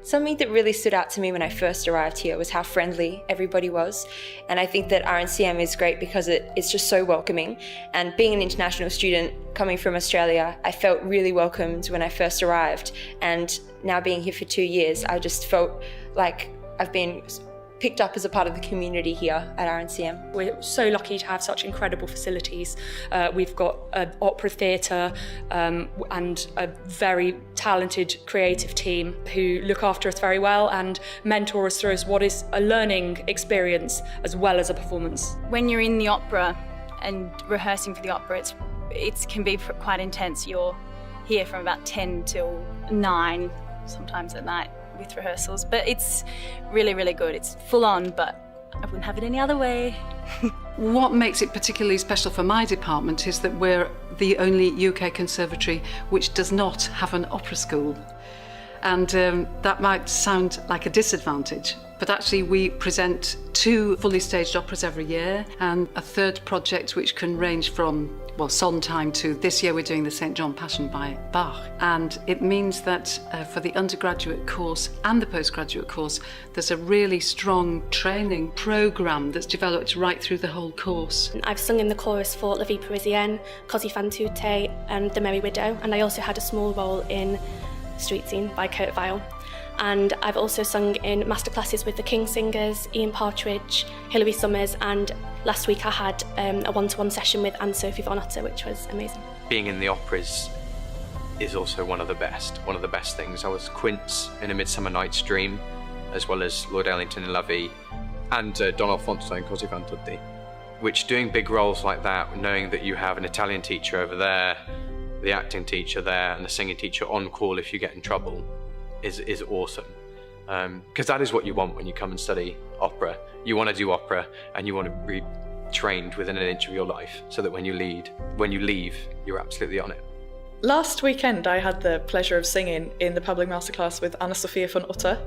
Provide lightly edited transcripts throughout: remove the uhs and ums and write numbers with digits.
Something that really stood out to me when I first arrived here was how friendly everybody was. And I think that RNCM is great because it's just so welcoming. And being an international student coming from Australia, I felt really welcomed when I first arrived. And now being here for 2 years, I just felt like I've been picked up as a part of the community here at RNCM. We're so lucky to have such incredible facilities. We've got an opera theatre and a very talented creative team who look after us very well and mentor us through what is a learning experience as well as a performance. When you're in the opera and rehearsing for the opera, it can be quite intense. You're here from about 10 till 9, sometimes at night, with rehearsals, but it's really, really good. It's full on, but I wouldn't have it any other way. What makes it particularly special for my department is that we're the only UK conservatory which does not have an opera school. And that might sound like a disadvantage, but actually we present 2 fully staged operas every year and a third project which can range from, well, Sondheim to this year we're doing the St. John Passion by Bach. And it means that for the undergraduate course and the postgraduate course, there's a really strong training programme that's developed right through the whole course. I've sung in the chorus for La Vie Parisienne, Così fan tutte and The Merry Widow, and I also had a small role in Street Scene by Kurt Weill. And I've also sung in masterclasses with the King Singers, Ian Partridge, Hilary Summers, and last week I had a one-to-one session with Anne-Sophie von Otter, which was amazing. Being in the operas is also one of the best things. I was Quince in A Midsummer Night's Dream, as well as Lord Ellington in La Vie, and Don Alfonso in Così fan tutte, which doing big roles like that, knowing that you have an Italian teacher over there, the acting teacher there, and the singing teacher on call if you get in trouble, is awesome. Because that is what you want when you come and study opera. You want to do opera and you want to be trained within an inch of your life so that when you leave, you're absolutely on it. Last weekend I had the pleasure of singing in the public masterclass with Anna-Sophia von Otter,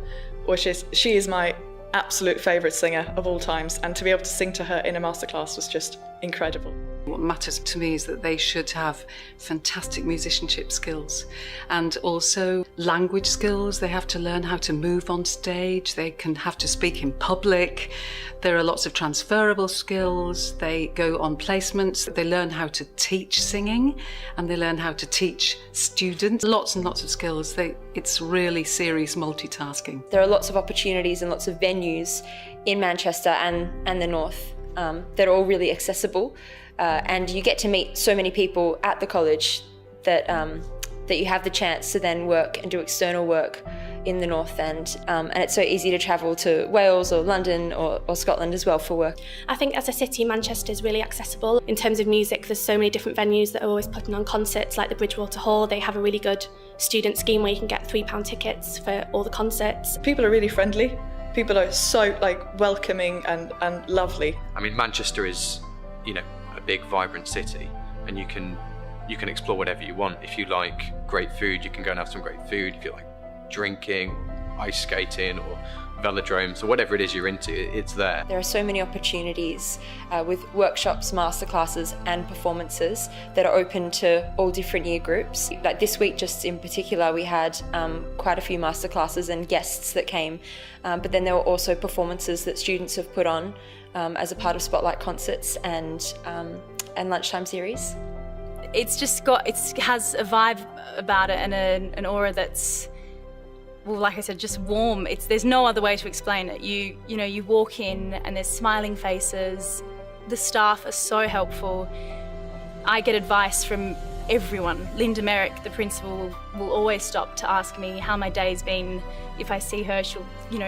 she is my absolute favourite singer of all times, and to be able to sing to her in a masterclass was just incredible. What matters to me is that they should have fantastic musicianship skills and also language skills. They have to learn how to move on stage. They can have to speak in public. There are lots of transferable skills. They go on placements. They learn how to teach singing and they learn how to teach students. Lots and lots of skills. It's really serious multitasking. There are lots of opportunities and lots of venues in Manchester and the North that are all really accessible. And you get to meet so many people at the college that you have the chance to then work and do external work in the North End. And it's so easy to travel to Wales or London or Scotland as well for work. I think as a city, Manchester is really accessible. In terms of music, there's so many different venues that are always putting on concerts, like the Bridgewater Hall. They have a really good student scheme where you can get £3 tickets for all the concerts. People are really friendly. People are so welcoming and lovely. I mean, Manchester is, a big, vibrant city, and you can explore whatever you want. If you like great food, you can go and have some great food. If you like drinking, ice skating, or velodromes, or whatever it is you're into, it's there. There are so many opportunities with workshops, masterclasses, and performances that are open to all different year groups. Like this week, just in particular, we had quite a few masterclasses and guests that came, but then there were also performances that students have put on as a part of Spotlight concerts and lunchtime series. It has a vibe about it and an aura that's, well, like I said, just warm. There's no other way to explain it. You walk in and there's smiling faces. The staff are so helpful. I get advice from everyone. Linda Merrick, the principal, will always stop to ask me how my day's been. If I see her, she'll,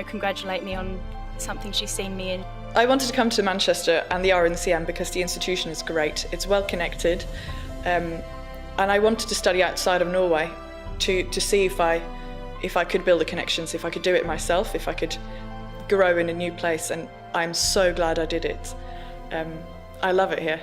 congratulate me on something she's seen me in. I wanted to come to Manchester and the RNCM because the institution is great. It's well connected, and I wanted to study outside of Norway to see if I could build the connections, if I could do it myself, if I could grow in a new place, and I'm so glad I did it. I love it here.